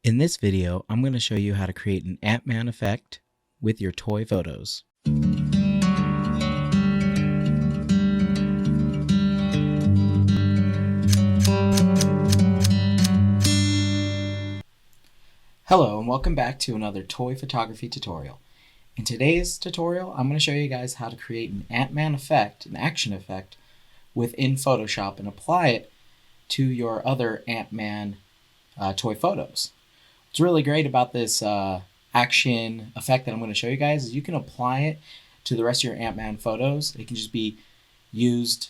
In this video, I'm going to show you how to create an Ant-Man effect with your toy photos. Hello and welcome back to another toy photography tutorial. In today's tutorial, I'm going to show you guys how to create an Ant-Man effect, an action effect, within Photoshop and apply it to your other Ant-Man toy photos. What's really great about this action effect that I'm going to show you guys is you can apply it to the rest of your Ant-Man photos. It can just be used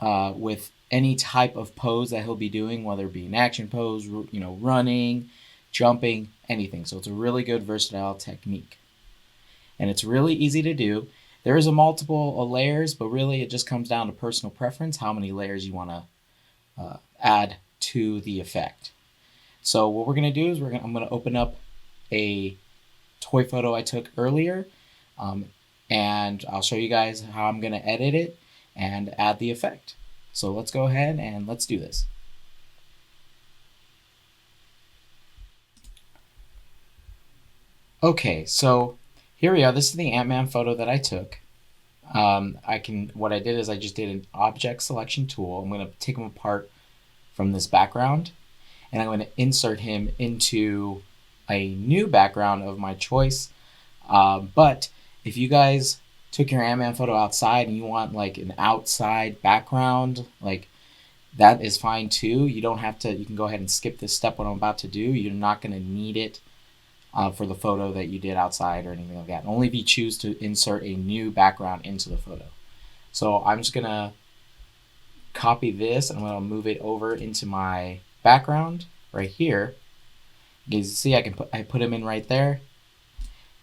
with any type of pose that he'll be doing, whether it be an action pose, running, jumping, anything. So it's a really good versatile technique. And it's really easy to do. There is a multiple layers, but really it just comes down to personal preference, how many layers you want to add to the effect. So what we're going to do is I'm going to open up a toy photo I took earlier, and I'll show you guys how I'm going to edit it and add the effect. So let's go ahead and let's do this. Okay, so here we are. This is the Ant-Man photo that I took. What I did is I just did an object selection tool. I'm going to take him apart from this background, and I'm going to insert him into a new background of my choice. But if you guys took your Ant-Man photo outside and you want like an outside background, like that is fine too. You don't have to, you can go ahead and skip this step, what I'm about to do. You're not going to need it for the photo that you did outside or anything like that. Only if you choose to insert a new background into the photo. So I'm just going to copy this and I'm going to move it over into my background right here. You can see I put him in right there,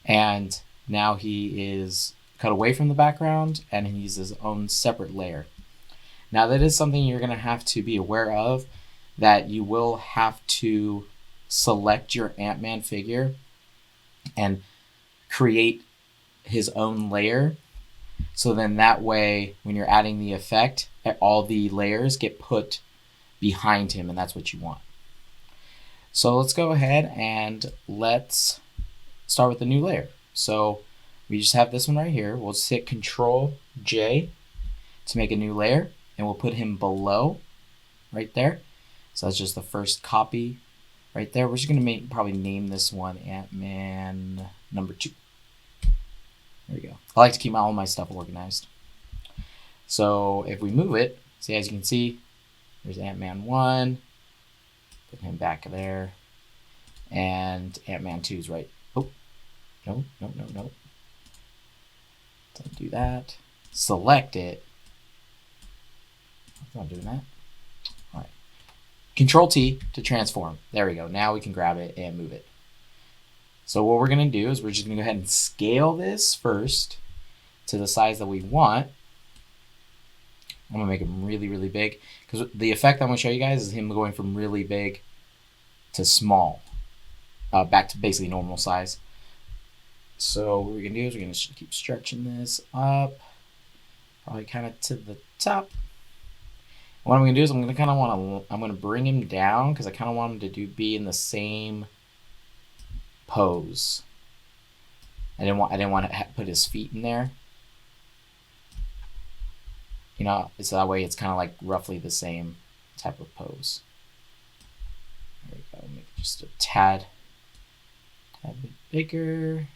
and now he is cut away from the background and he's his own separate layer. Now that is something you're going to have to be aware of, that you will have to select your Ant-Man figure and create his own layer. So then that way, when you're adding the effect, all the layers get put behind him, and that's what you want. So let's go ahead and let's start with the new layer. So we just have this one right here. We'll just hit Control J to make a new layer, and we'll put him below right there. So that's just the first copy right there. We're just going to probably name this one Ant-Man number 2. There we go. I like to keep all my stuff organized. So if we move it, see, as you can see, there's Ant-Man 1. Put him back there. And Ant-Man 2 is right. Oh, no. Don't do that. Select it. I'm not doing that. All right. Control T to transform. There we go. Now we can grab it and move it. So what we're going to do is we're just going to go ahead and scale this first to the size that we want. I'm going to make him really, really big, because the effect I'm going to show you guys is him going from really big to small, back to basically normal size. So what we're going to do is we're going to keep stretching this up, probably kind of to the top. What I'm going to do is I'm going to bring him down, because I kind of want him to be in the same pose. I didn't want to put his feet in there. So that way it's kind of like roughly the same type of pose. There we go. Make it just a tad bit bigger.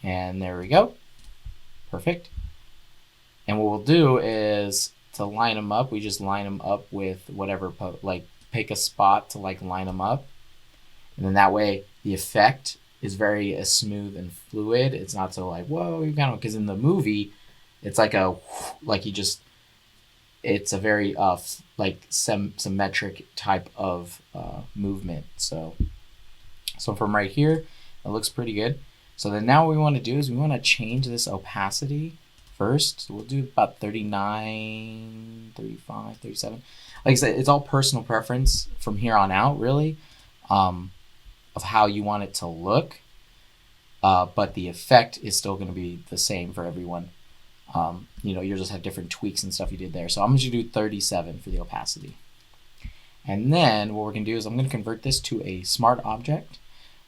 And there we go. Perfect. And what we'll do is to line them up, we just line them up with whatever, pick a spot to line them up. And then that way the effect is very smooth and fluid. It's not so whoa, because in the movie, it's it's a very symmetric type of movement. So from right here, it looks pretty good. So then now what we want to do is we want to change this opacity first. So we'll do about 39, 35, 37. Like I said, it's all personal preference from here on out, really, of how you want it to look. But the effect is still going to be the same for everyone. You'll just have different tweaks and stuff you did there. So I'm just going to do 37 for the opacity. And then what we're going to do is I'm going to convert this to a smart object.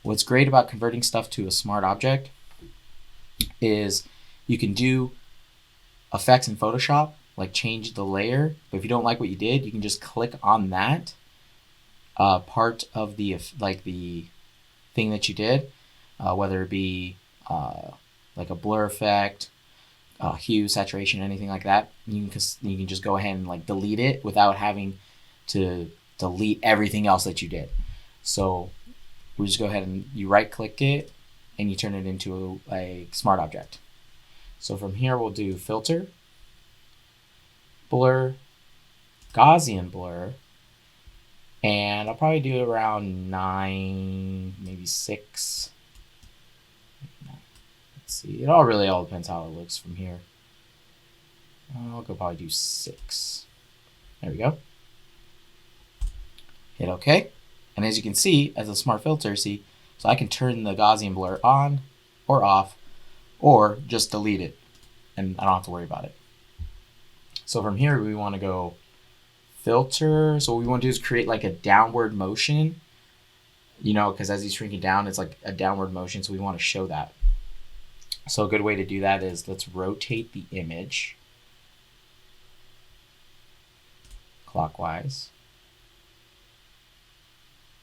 What's great about converting stuff to a smart object is you can do effects in Photoshop, like change the layer. But if you don't like what you did, you can just click on that part of the thing that you did, whether it be like a blur effect, hue, saturation, anything like that. You can just go ahead and like delete it without having to delete everything else that you did. So we just go ahead and you right click it and you turn it into a smart object. So from here we'll do filter, blur, Gaussian blur, and I'll probably do around 9, maybe 6. Let's see, it all depends how it looks from here. I'll go probably do 6. There we go. Hit OK. And as you can see, as a smart filter, so I can turn the Gaussian blur on or off, or just delete it, and I don't have to worry about it. So from here, we want to go filter. So what we want to do is create like a downward motion, because as he's shrinking down, it's like a downward motion. So we want to show that. So a good way to do that is let's rotate the image clockwise.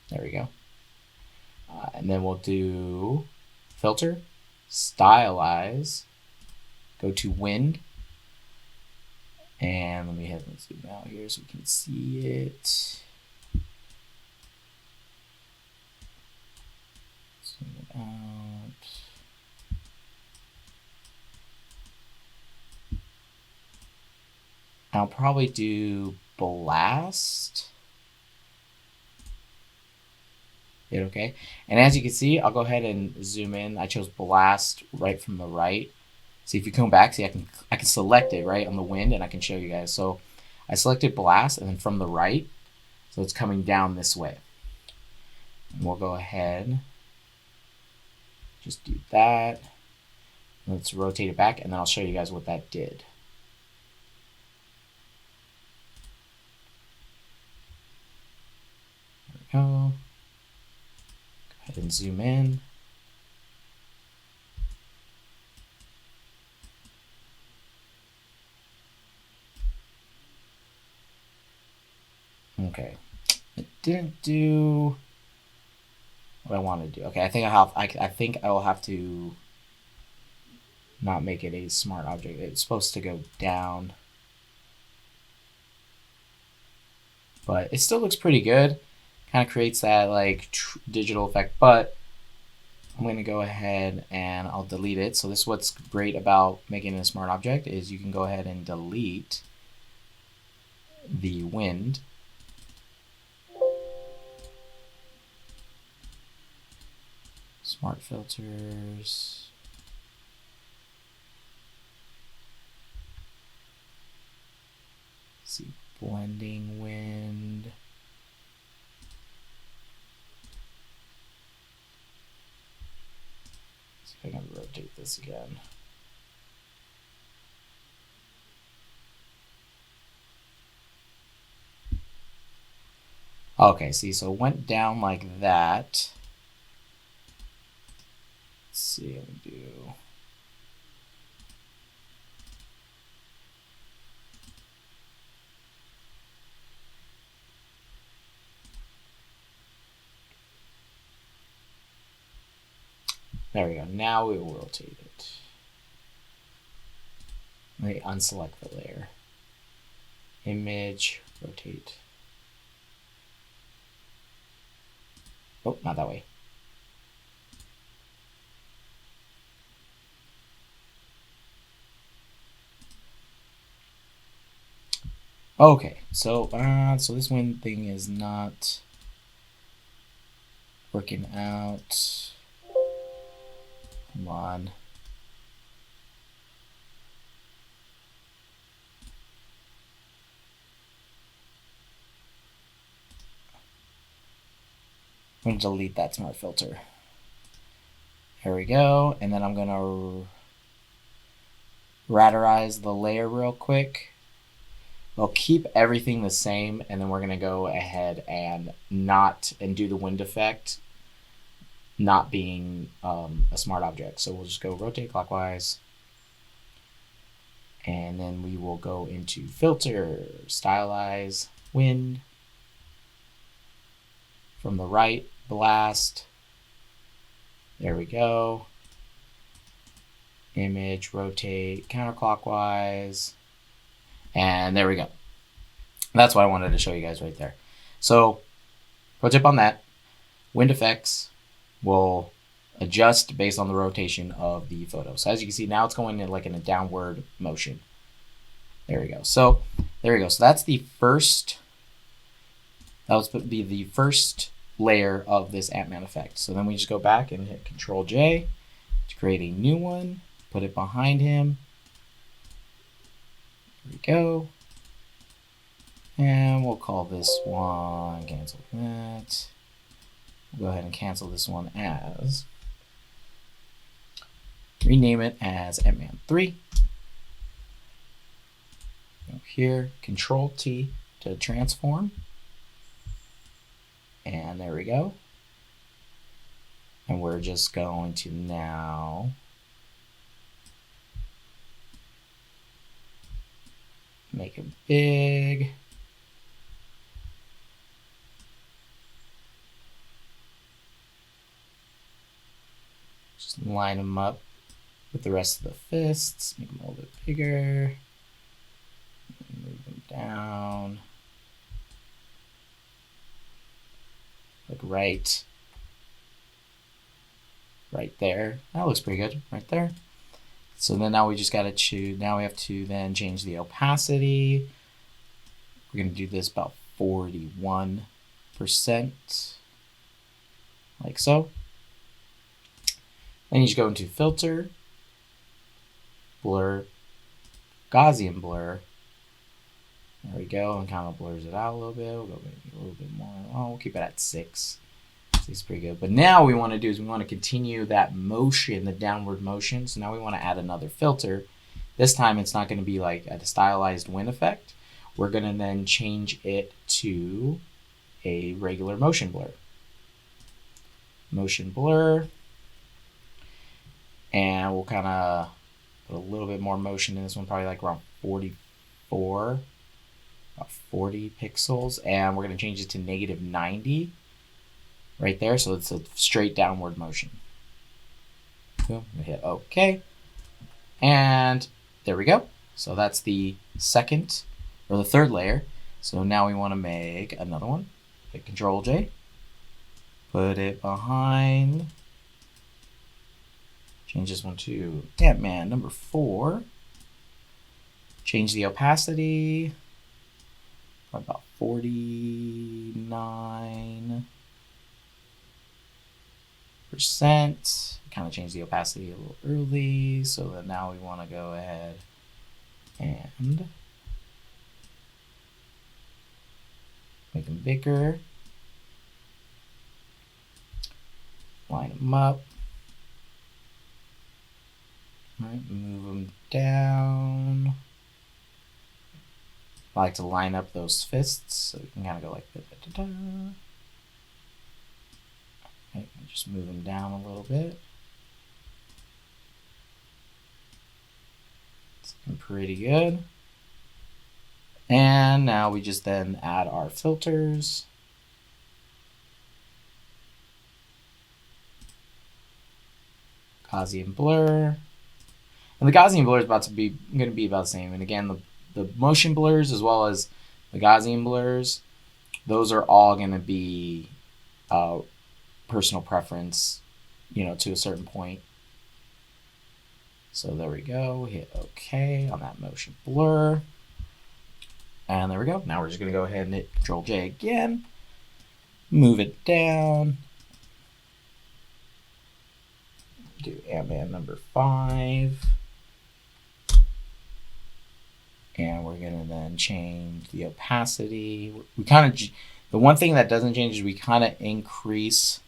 There we go. And then we'll do filter, stylize, go to wind, and let me have it zoom out here so we can see it. Zoom it out. I'll probably do blast. Hit OK. And as you can see, I'll go ahead and zoom in. I chose blast right from the right. See, if you come back, see, I can select it right on the wind, and I can show you guys. So I selected blast, and then from the right, so it's coming down this way. And we'll go ahead, just do that. Let's rotate it back, and then I'll show you guys what that did. There we go. Go ahead and zoom in. Okay, it didn't do what I want to do. Okay, I think I will have to not make it a smart object. It's supposed to go down, but it still looks pretty good. Kind of creates that like digital effect, but I'm going to go ahead and I'll delete it. So this is what's great about making it a smart object is you can go ahead and delete the wind. Smart filters. Let's see, blending wind. See if I can rotate this again. Okay, see, so it went down like that. Let's see, let me do. There we go. Now we will rotate it. Let me unselect the layer. Image, rotate. Oh, not that way. Okay, so this wind thing is not working out. Come on. I'm going to delete that smart filter. Here we go, and then I'm going to raterize the layer real quick. We'll keep everything the same, and then we're going to go ahead and do the wind effect not being a smart object. So we'll just go rotate clockwise, and then we will go into filter, stylize, wind, from the right, blast. There we go. Image, rotate counterclockwise, and there we go. That's what I wanted to show you guys right there. So pro tip on that, wind effects will adjust based on the rotation of the photo. So as you can see, now it's going in like in a downward motion. There we go. So there we go. So that's the first, that would be the first layer of this Ant-Man effect. So then we just go back and hit Control J to create a new one, put it behind him. There we go. And we'll call this one, cancel that. We'll go ahead and cancel this one as, rename it as Ant-Man 3. Go here, Control T to transform. And there we go. And we're just going to now make it big. Just line them up with the rest of the fists, make them a little bit bigger. Move them down. Like right there. That looks pretty good right there. So then now we just got to choose, now we have to then change the opacity. We're going to do this about 41%, like so. Then you just go into filter, blur, Gaussian blur. There we go, and kind of blurs it out a little bit. We'll go maybe a little bit more. Oh, we'll keep it at 6. It's pretty good. But now what we want to do is we want to continue that motion, the downward motion. So now we want to add another filter. This time it's not going to be like a stylized wind effect. We're going to then change it to a regular motion blur. Motion blur. And we'll kind of put a little bit more motion in this one, probably like around 44, about 40 pixels. And we're going to change it to -90. Right there, so it's a straight downward motion. Boom, we hit OK. And there we go. So that's the second, or the third layer. So now we want to make another one. Hit Control J. Put it behind. Change this one to Ant-Man number 4. Change the opacity. About 49%. Kind of change the opacity a little early, so that now we want to go ahead and make them bigger, line them up, all right, move them down. I like to line up those fists, so we can kind of go like da-da-da-da. Okay, just move them down a little bit. It's looking pretty good. And now we just then add our filters. Gaussian blur. And the Gaussian blur is going to be about the same. And again, the motion blurs as well as the Gaussian blurs, those are all going to be personal preference, to a certain point. So there we go. Hit OK on that motion blur. And there we go. Now we're just going to go ahead and hit Control J again. Move it down. Do Ant-Man number 5. And we're going to then change the opacity. The one thing that doesn't change is we kind of increase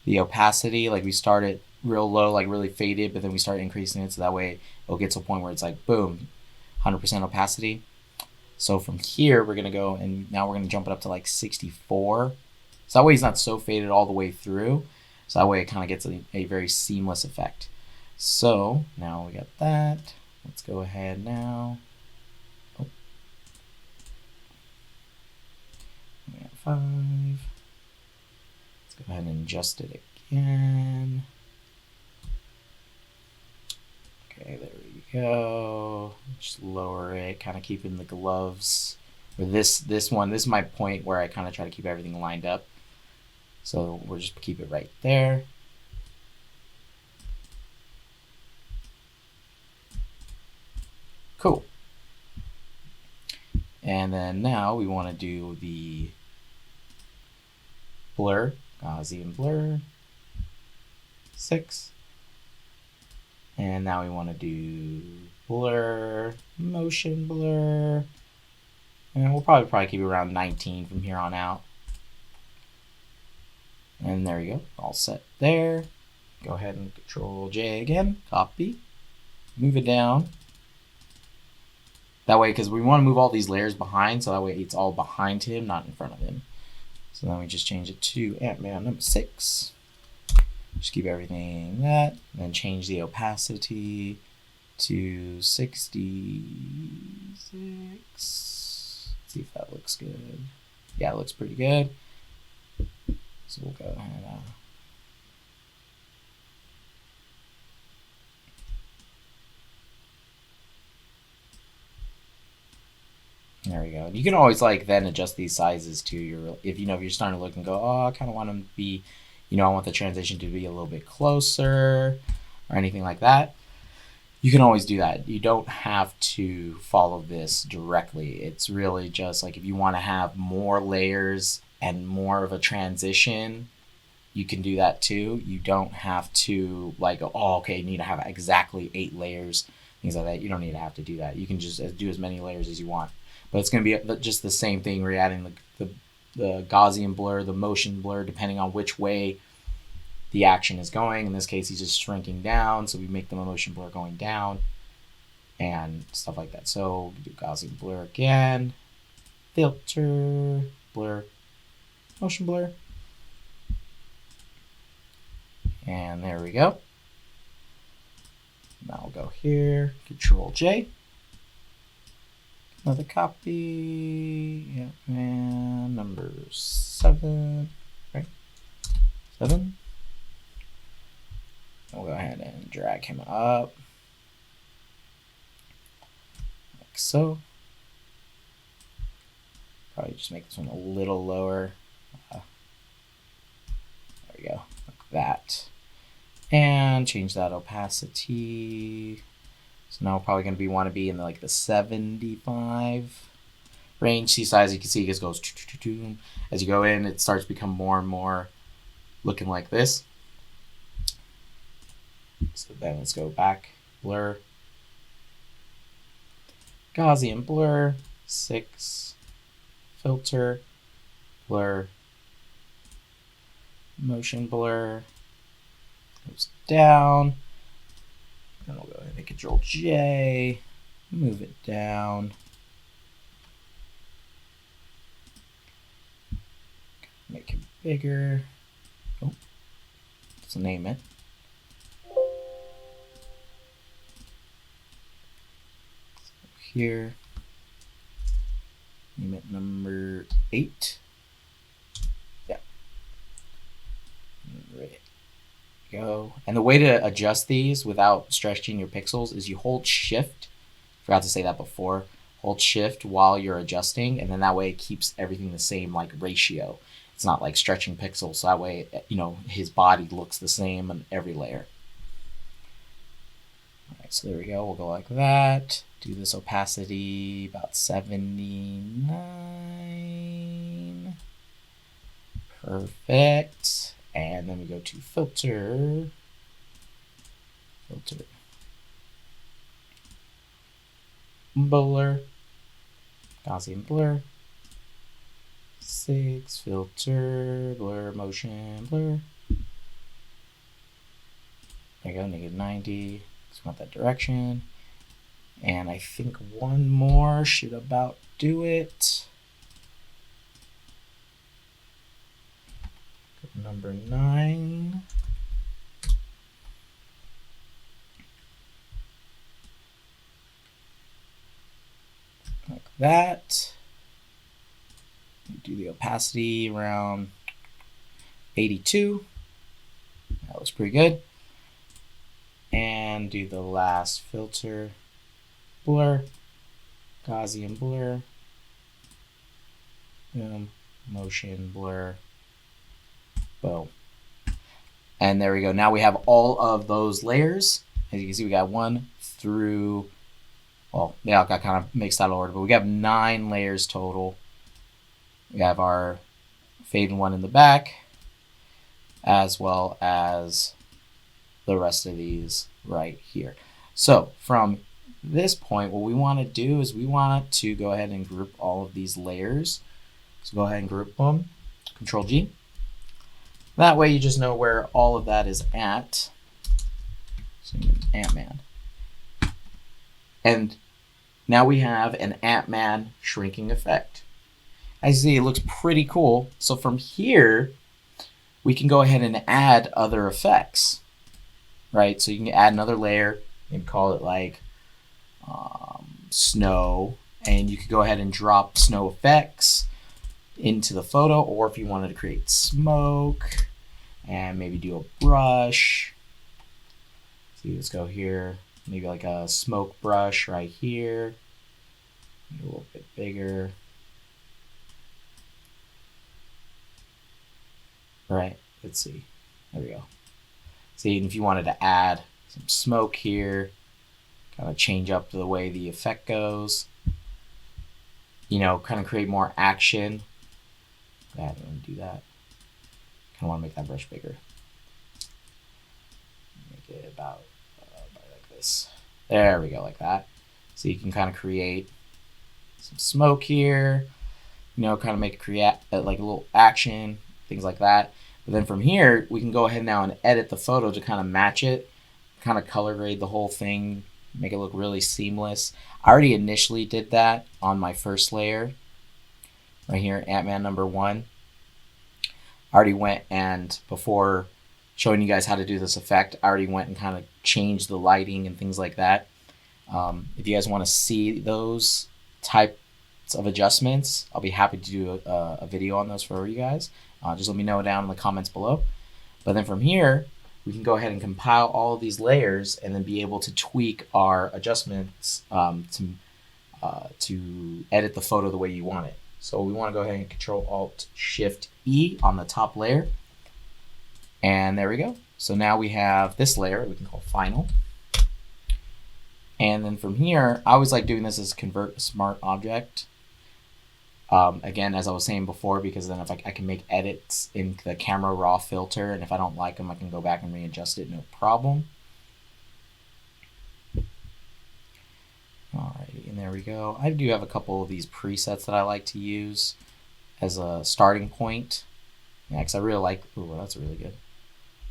the opacity. Like we start it real low, like really faded, but then we start increasing it so that way it'll get to a point where it's like, boom, 100% opacity. So from here, we're going to go and now we're going to jump it up to like 64. So that way he's not so faded all the way through. So that way it kind of gets a very seamless effect. So now we got that. Let's go ahead now. Oh. We got 5. Let's go ahead and adjust it again. Okay, there we go. Just lower it, kind of keeping the gloves. For this one, this is my point where I kind of try to keep everything lined up. So we'll just keep it right there. Cool. And then now we want to do the blur, Gaussian blur, 6. And now we want to do blur, motion blur, and we'll probably keep it around 19 from here on out. And there you go, all set there. Go ahead and Control J again, copy, move it down. That way, because we want to move all these layers behind, so that way it's all behind him, not in front of him. So then we just change it to Ant-Man number 6. Just keep everything that, and then change the opacity to 66. Let's see if that looks good. Yeah, it looks pretty good. So we'll go ahead. There we go. You can always like then adjust these sizes to your, if you're starting to look and go, oh, I kind of want them to be, I want the transition to be a little bit closer or anything like that. You can always do that. You don't have to follow this directly. It's really just like if you want to have more layers and more of a transition, you can do that too. You don't have to like go, oh, okay, you need to have exactly 8 layers, things like that. You don't need to have to do that. You can just do as many layers as you want. But it's going to be just the same thing. We're adding the Gaussian blur, the motion blur, depending on which way the action is going. In this case, he's just shrinking down, so we make the motion blur going down and stuff like that. So we do Gaussian blur again, filter, blur, motion blur. And there we go. Now we'll go here, Control J. Another copy, yeah, and number 7, right? 7. We'll go ahead and drag him up, like so. Probably just make this one a little lower. There we go, like that. And change that opacity. So now we're probably going to want to be in the 75 range. See size, you can see it just goes as you go in. It starts to become more and more looking like this. So then let's go back, blur, Gaussian blur, 6, filter, blur, motion blur, goes down. Then we'll go ahead and Control J, move it down. Make it bigger. Oh, let's name it. So here, name it number 8. Yeah. Right. Go. And the way to adjust these without stretching your pixels is you hold shift. Forgot to say that before. Hold shift while you're adjusting, and then that way it keeps everything the same ratio. It's not like stretching pixels, so that way his body looks the same on every layer. Alright, so there we go. We'll go like that. Do this opacity about 79. Perfect. And then we go to filter, blur, Gaussian blur, 6, filter, blur, motion blur. There you go, -90. Just want that direction. And I think one more should about do it. Number 9. Like that. Do the opacity around 82. That looks pretty good. And do the last filter, blur, Gaussian blur, boom, motion blur, boom. And there we go. Now we have all of those layers. As you can see, we got 1 through, well, they all got kind of mixed out of order, but we got 9 layers total. We have our fade one in the back, as well as the rest of these right here. So from this point, what we want to do is we want to go ahead and group all of these layers. So go ahead and group them, Control G. That way you just know where all of that is at. So Ant-Man. And now we have an Ant-Man shrinking effect. As you see, it looks pretty cool. So from here, we can go ahead and add other effects, right? So you can add another layer and call it like snow, and you could go ahead and drop snow effects into the photo, or if you wanted to create smoke and maybe do a brush. See, let's go here, maybe like a smoke brush right here, a little bit bigger. All right, let's see. There we go. See, and if you wanted to add some smoke here, kind of change up the way the effect goes, you know, kind of create more action. I don't want to do that. Kind of want to make that brush bigger. Make it about like this. There we go, like that. So you can kind of create some smoke here, you know, kind of make it create like a little action, things like that. But then from here, we can go ahead now and edit the photo to kind of match it, kind of color grade the whole thing, make it look really seamless. I already initially did that on my first layer, right here, Ant-Man number 1. I already went and, before showing you guys how to do this effect, I already went and kind of changed the lighting and things like that. If you guys want to see those types of adjustments, I'll be happy to do a video on those for you guys. Just let me know down in the comments below. But then from here, we can go ahead and compile all of these layers and then be able to tweak our adjustments to edit the photo the way you want it. So we want to go ahead and Control-Alt-Shift-E on the top layer. And there we go. So now we have this layer we can call Final. And then from here, I always like doing this as Convert a Smart Object. Again, as I was saying before, because then if I can make edits in the camera raw filter, and if I don't like them, I can go back and readjust it, no problem. Alrighty, and there we go. I do have a couple of these presets that I like to use as a starting point. Yeah, because I really like, ooh, that's really good.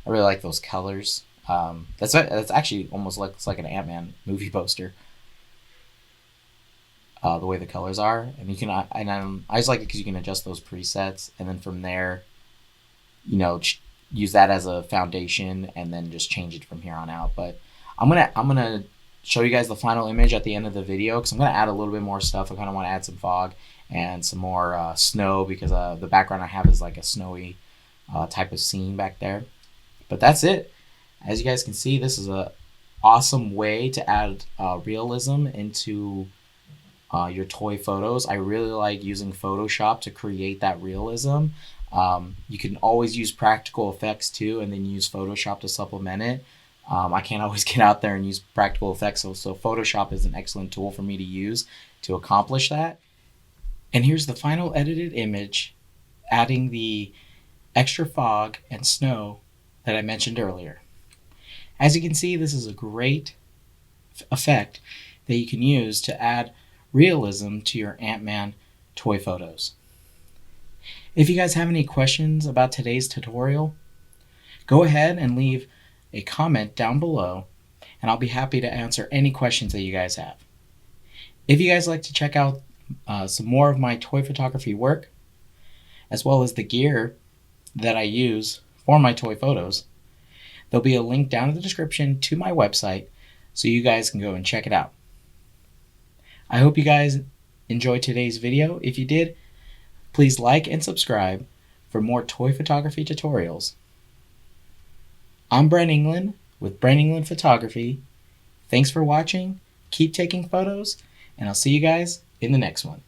I really like those colors. That's actually almost looks like an Ant-Man movie poster. The way the colors are, and you can, I just like it because you can adjust those presets, and then from there, you know, use that as a foundation, and then just change it from here on out. But I'm gonna show you guys the final image at the end of the video, because I'm gonna add a little bit more stuff. I kind of want to add some fog and some more snow, because the background I have is like a snowy type of scene back there. But that's it. As you guys can see, this is a awesome way to add realism into your toy photos. I really like using Photoshop to create that realism. You can always use practical effects too, and then use Photoshop to supplement it. I can't always get out there and use practical effects, so Photoshop is an excellent tool for me to use to accomplish that. And here's the final edited image, adding the extra fog and snow that I mentioned earlier. As you can see, this is a great effect that you can use to add realism to your Ant-Man toy photos. If you guys have any questions about today's tutorial, go ahead and leave a comment down below, and I'll be happy to answer any questions that you guys have. If you guys like to check out some more of my toy photography work, as well as the gear that I use for my toy photos, there'll be a link down in the description to my website so you guys can go and check it out. I hope you guys enjoyed today's video. If you did, please like and subscribe for more toy photography tutorials. I'm Brent England with Brent England Photography. Thanks for watching, keep taking photos, and I'll see you guys in the next one.